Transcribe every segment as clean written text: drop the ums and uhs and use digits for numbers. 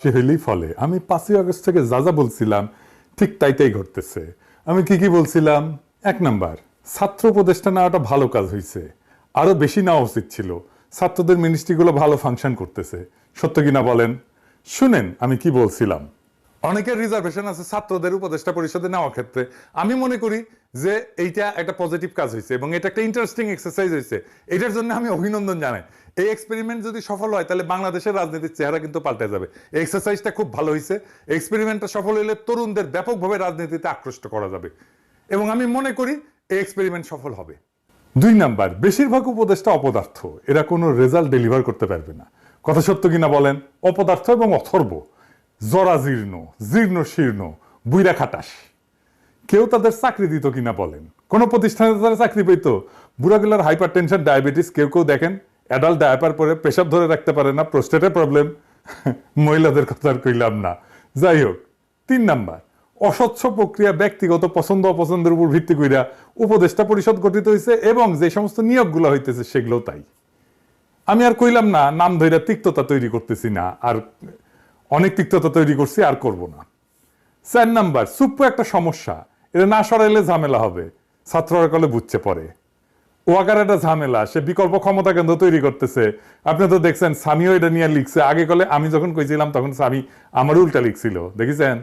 সে হইলেই ফলে। আমি 5ই আগস্ট থেকে যা যা বলছিলাম ঠিক তাই ঘটতেছে। আমি কি বলছিলাম? 1 নাম্বার, ছাত্র উপদেষ্টা নেওয়াটা ভালো কাজ হয়েছে, আরো বেশি নেওয়া উচিত ছিল। ছাত্রদের মিনিস্ট্রিগুলো ভালো ফাংশন করতেছে। সত্য কিনা বলেন? শুনেন আমি কি বলছিলাম। অনেকের রিজার্ভেশন আছে ছাত্রদের উপদেষ্টা পরিষদে নেওয়ার ক্ষেত্রে। আমি মনে করি যে এইটা একটা পজিটিভ কাজ হয়েছে এবং এটা একটা ইন্টারেস্টিং এক্সারসাইজ হয়েছে। এটার জন্য আমি অভিনন্দন জানাই। এই এক্সপেরিমেন্ট যদি সফল হয় তাহলে বাংলাদেশের রাজনীতির চেহারা কিন্তু পাল্টে যাবে। এই এক্সারসাইজটা খুব ভালো হয়েছে। এক্সপেরিমেন্টটা সফল হলে তরুণদের ব্যাপকভাবে রাজনীতিতে আকৃষ্ট করা যাবে এবং আমি মনে করি এই এক্সপেরিমেন্ট সফল হবে। 2 নাম্বার, বেশিরভাগ উপদেষ্টা অপদার্থ, এরা কোনো রেজাল্ট ডেলিভার করতে পারবে না। কথা সত্য কিনা বলেন? অপদার্থ এবং অথর্ব, জরাজীর্ণ, জীর্ণ শীর্ণ, বুইরা খাটাস। কেউ তাদের চাকরি দিত কিনা বলেন? কোন প্রতিষ্ঠানে তারা চাকরি পেত? বুড়াগুলার হাইপার টেনশন, ডায়াবেটিস, কেউ দেখেন অ্যাডাল্ট ডায়াপার পরে পেশাব ধরে রাখতে পারে না, প্রোস্টেটের প্রবলেম। মহিলাদের কথা আর কইলাম না। যাই হোক, 3 নাম্বার, অস্বচ্ছ প্রক্রিয়া, ব্যক্তিগত পছন্দ অপছন্দের উপর ভিত্তি কইরা উপদেষ্টা পরিষদ গঠিত হয়েছে এবং যে সমস্ত নিয়োগগুলো হইতেছে সেগুলো তাই। আমি আর কইলাম না, নাম ধইরা তিক্ততা তৈরি করতেছি না, আর অনেক তিক্ততা তৈরি করছি, আর করব না। 4 নাম্বার, সুপ্প একটা সমস্যা, এটা না সরাইলে ঝামেলা হবে। ছাত্ররা কলে বুঝছে পরে। ওয়াকার একটা ঝামেলা, সে বিকল্প ক্ষমতা কেন্দ্র তৈরি করতেছে। আপনি তো দেখছেন সামিও এটা নিয়ে লিখছে। আগে কলে আমি যখন কইছিলাম তখন সামি আমার উল্টা লিখছিল, দেখেছেন?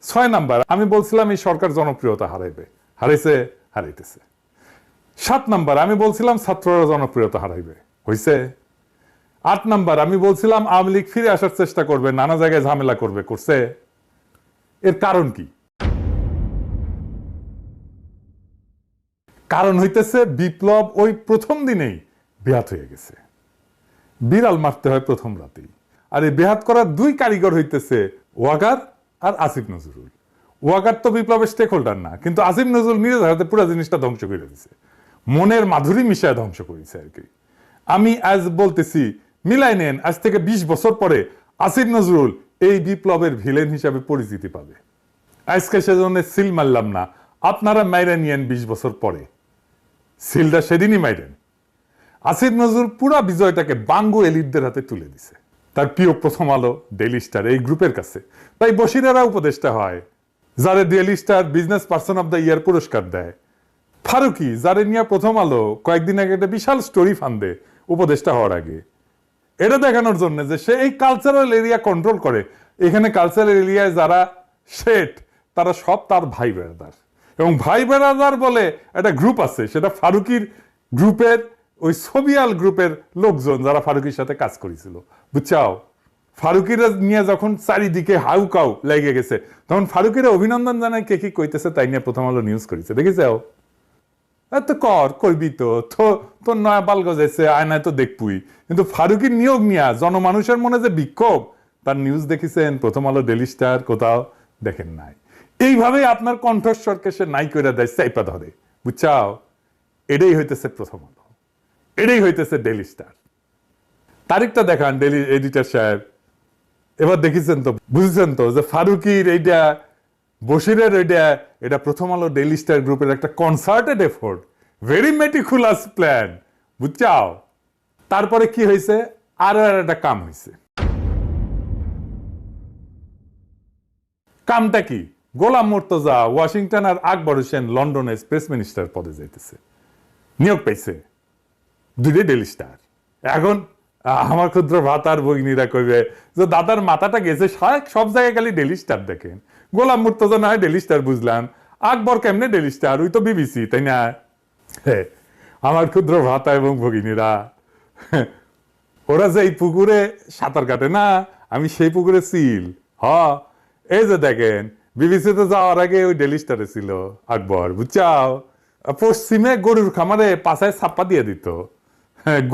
6 নাম্বার, আমি বলছিলাম এই সরকার জনপ্রিয়তা হারাইবে, হারাইছে, হারাইতেছে। 7 নাম্বার, আমি বলছিলাম ছাত্ররা জনপ্রিয়তা হারাইবে, হইছে। 8 নাম্বার, আমি বলছিলাম আওয়ামী লীগ ফিরে আসার চেষ্টা করবে, নানা জায়গায় ঝামেলা করবে, করছে। এর কারণ কি? কারণ হইতেছে বিপ্লব ওই প্রথম দিনেই বেহাত হয়ে গেছে। বিড়াল মারতে হয় প্রথম রাতেই। আর এই বেহাত করার 2 কারিগর হইতেছে ওয়াকার আর আসিফ নজরুল। ওয়াকার তো বিপ্লবের স্টেক হোল্ডার না, কিন্তু আসিফ নজরুল নিজের হাতে পুরো জিনিসটা ধ্বংস করে দিছে, মনের মাধুরী মিশায় ধ্বংস করেছে আর কি। আমি আজ বলতেছি, মিলাই নেন, আজ থেকে 20 বছর পরে আসিফ নজরুল এই বিপ্লবের ভিলেন হিসাবে পরিচিতি পাবে। আজকে সেজন্য সিল মারলাম না, আপনারা মাইরা নিয়েন 20 বছর পরে। সিলটা সেদিনই মাইরেন। আসিফ নজরুল পুরা বিজয়টাকে বাঙ্গু এলিটদের হাতে তুলে দিছে, তার প্রিয় প্রথম আলো, ডেইলি স্টার এই গ্রুপের কাছে। তাই বশিরেরা উপদেষ্টা হয়, যারে daily star business person of the year পুরস্কার দেয়। ফারুকি, যারে নিয়ে প্রথম আলো কয়েকদিন আগে একটা বিশাল স্টোরি ফান্দে উপদেষ্টা হওয়ার আগে, এটা দেখানোর জন্য যে সে এই কালচারাল এরিয়া কন্ট্রোল করে। এখানে কালচারাল এরিয়ায় যারা শেঠ তারা সব তার ভাই বেড়াদার, এবং ভাই বেড়াদার বলে একটা গ্রুপ আছে, সেটা ফারুকির গ্রুপের, ওই সোবিয়াল গ্রুপের লোকজন যারা ফারুকির সাথে কাজ করেছিল, বুঝছাও? ফারুকিরা নিয়ে যখন চারিদিকে হাউকাউ লেগে গেছে, তখন ফারুকিরা অভিনন্দন জানায় কে কি কইতেছে তাই নিয়ে প্রথম আলো নিউজ করেছে, দেখেছাও? এত করবি তো, তোর নয়া পাল গজাইছে, আয়নায় তো দেখবই। কিন্তু ফারুকির নিয়োগ নিয়া জনমানুষের মনে যে বিক্ষোভ, তার নিউজ দেখেছেন? প্রথম আলো, ডেইলি স্টার, কোথাও দেখেন নাই। এইভাবে আপনার কণ্ঠস্বরকে সে নাই কইরা দেয়, চাইপা ধরে, বুঝছাও? এটাই হইতেছে প্রথম আলো, এটাই হইতেছে ডেইলি স্টার। তারিখটা দেখান ডেইলি এডিটর সাহেব। এবার দেখেছেন তো, বুঝেছেন তো যে ফারুকির এইটা, বশিরের এটা প্রথম আলো ডেইলি স্টার গ্রুপের একটা concerted effort, very meticulous plan, বুঝছাও? তারপরে কি হয়েছে? আরো একটা কাম হয়েছে। কামটা কি? গোলাম মুর্তজা ওয়াশিংটন আর আকবর হোসেন লন্ডনে স্পেস মিনিস্টার পদে যাইতেছে, নিয়োগ পাইছে 2 ডেইলি স্টার। এখন আমার ক্ষুদ্র ভাতার ভগিনীরা কইবে যে দাদার মাথাটা গেছে, সব জায়গায় খালি ডেইলি স্টার দেখেন। গোলাম মুর্তজা না হয় ডেইলি স্টার বুঝলাম, আকবর কেমনে ডেইলি স্টার? ওই তো বিবিসি, তাই না? আমার ক্ষুদ্র ভাতা এবং ভগিনীরা, ওরা যে এই পুকুরে সাঁতার কাটে না, আমি সেই পুকুরে সিল। এই যে দেখেন, বিবিসিতে যাওয়ার আগে ওই ডেইলি স্টারে ছিল আকবর, বুঝছাও? পশ্চিমে গরুর খামারে পাছায় ছাপ্পা দিয়ে দিত,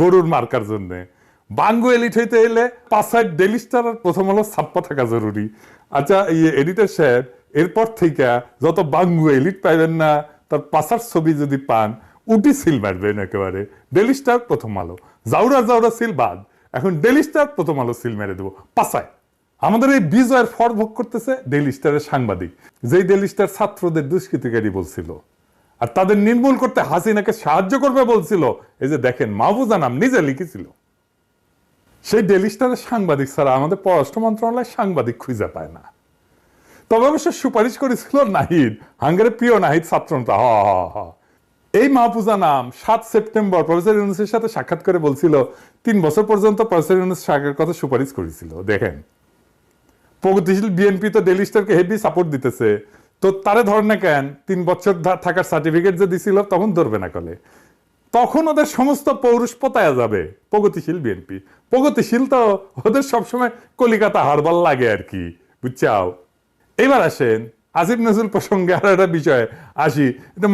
গরুর মার্কার জন্যে। বাঙ্গু এলিট হইতে এলে পাছায় ডেইলি স্টার আর প্রথম আলো ছাপ্পা থাকা জরুরি। আচ্ছা, এডিটর সাহেব, এরপর থেকে যত বাঙ্গু এলিট পাইবেন না, তার পাছার ছবি যদি পান, উটি সিল মারবেন একেবারে। ডেইলি স্টার, প্রথম আলো, জাউরা জাউরা সিল বাদ, এখন ডেইলি স্টার, প্রথম আলো সিল মেরে দেবো পাছায়। আমাদের এই বিজয়ের ফল ভোগ করতেছে ডেইলি স্টারের সাংবাদিক, যেই ডেইলি স্টার ছাত্রদের দুষ্কৃতিকারী বলছিল আর তাদের নির্মূল করতে হাসিনাকে সাহায্য করবে বলছিল। এই যে দেখেন, মাহফুজা নাম নিজে লিখেছিল। সেই ডেইলি স্টারের সাংবাদিক ছাড়া আমাদের পররাষ্ট্র মন্ত্রণালয় সাংবাদিক খুঁজে পায় না। তবে অবশ্য সুপারিশ করেছিল নাহিদ, হাঙ্গেরির প্রিয় নাহিদ ছাত্রনেতা। এই মাহফুজা নাম 7 সেপ্টেম্বর প্রফেসর ইউনূসের সাথে সাক্ষাৎ করে বলছিল 3 বছর পর্যন্ত প্রফেসর ইউনূস সরকারের কথা সুপারিশ করেছিল। দেখেন, প্রগতিশীল বিএনপি তো ডেইলি স্টারকে হেভি সাপোর্ট দিতেছে, তো তারে ধর না কেন? 3 বছর থাকার সার্টিফিকেট যে দিছিল তখন ধরবে না কলে? তখন ওদের সমস্ত পৌরুষ পতায়া যাবে প্রগতিশীল বিএনপি। প্রগতিশীল তো ওদের সবসময় কলিকাতা হারবাল লাগে আর কি, বুঝছাও। এবার আসেন আসিফ নজরুল প্রসঙ্গে আর একটা বিষয় আসি।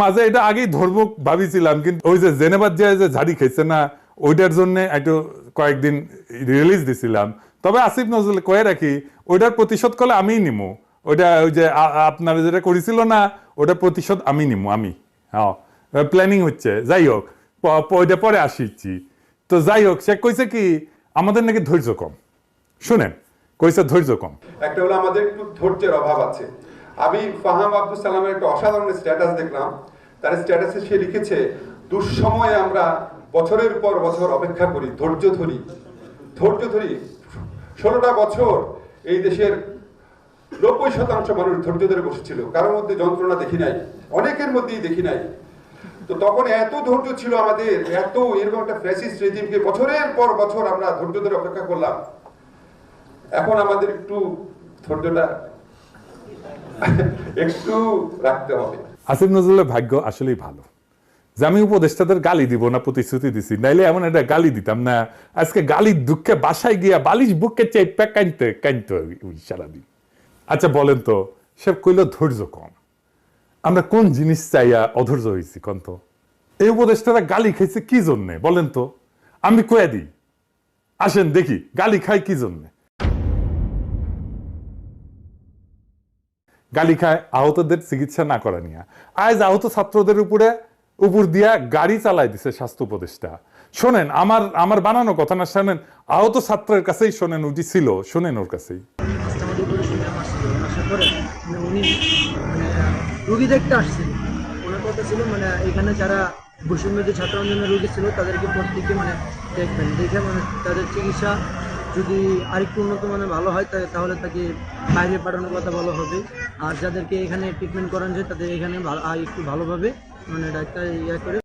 মাঝে এটা আগেই ধরবো ভাবিছিলাম, কিন্তু ওই যে জেনেভার যে ঝাড়ি খেয়েছে না, ওইটার জন্য একটু কয়েকদিন রিলিজ দিছিলাম। তবে আসিফ নজরুল কয়ে রাখি, ওইটার প্রতিশোধ করলে আমিই নিমু। ওইটা ওই যে আপনারা যেটা করেছিল না, ওটার প্রতিশোধ আমি নিমু, আমি। হ্যাঁ, প্ল্যানিং হচ্ছে। যাই হোক, ওইটা পরে আসিছি। তো যাই হোক, সে কইছে কি আমাদের নাকি ধৈর্য কম। শুনেন, কইছে ধৈর্য কম। একটা হলো আমাদের একটু ধৈর্যের অভাব আছে। আমি ফাহাম আব্দুল সালামের একটা অসাধারণ স্ট্যাটাস দেখলাম। তার স্ট্যাটাসে সে লিখেছে, দুঃসময়ে আমরা বছরের পর বছর অপেক্ষা করি, ধৈর্য ধরি। 16টা বছর এই দেশের 90% মানুষ ধৈর্য ধরে বসেছিল, কারোর মধ্যে যন্ত্রণা দেখি নাই, অনেকের মধ্যেই দেখি নাই। তো তখন এত ধৈর্য ছিল আমাদের, এত এরকম একটা ফ্যাসিস্ট রেজিমকে বছরের পর বছর আমরা ধৈর্য ধরে অপেক্ষা করলাম। এখন আমাদের একটু ধৈর্যটা একটু রাখতে হবে। আসিফ নজরুলের ভাগ্য আসলেই ভালো যে আমি উপদেষ্টাদের গালি দিব না প্রতিশ্রুতি দিছি, নাইলে এমন একটা গালি দিতাম না। আজকে গালির দুঃখে বাসায় গিয়া বালিশ বুকে চেপে কাঁদতে সারাদিন। আচ্ছা বলেন তো, সে কইল ধৈর্য কম। আমরা কোন জিনিস চাইয়া অধৈর্য হয়েছি কন্ত? এই উপদেষ্টারা গালি খাইছে কি জন্যে বলেন তো? আমি কয়ে দিই, আসেন দেখি গালি খাই কি জন্যে। গালি খায় আহতদের চিকিৎসা না করা নিয়ে। আজ আহত ছাত্রদের উপর দিয়া গাড়ি চালাই দিছে স্বাস্থ্য উপদেষ্টা। শোনেন, আমার বানানো কথা না, শোনেন আহত ছাত্রের কাছেই, শোনেন উঠি ছিল, শোনেন ওর কাছেই। উনি রুগী দেখতে আসছেন, ওনার কথা ছিল এখানে যারা বৈষম্যদের ছাত্র আন্দোলনের রোগী ছিল তাদেরকে প্রত্যেকে দেখবেন, দেখে তাদের চিকিৎসা যদি আরেকটু উন্নত ভালো হয় তাহলে তাকে বাইরে পাঠানোর কথা বলা হবে। আর যাদেরকে এখানে ট্রিটমেন্ট করানো যায় তাদের এখানে একটু ভালোভাবে ডাক্তার করে